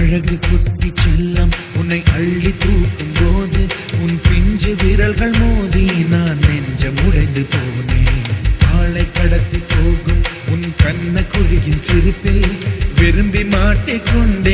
அழகு குட்டி செல்லம் உன்னை அள்ளி தூக்கும் போது உன் பிஞ்சு விரல்கள் மோதி நான் நெஞ்சம் உடைந்து போனேன். ஆளை கடத்தி போகும் உன் கண்ண குழியின் சிரிப்பில் விரும்பி மாட்டிக்கொண்டே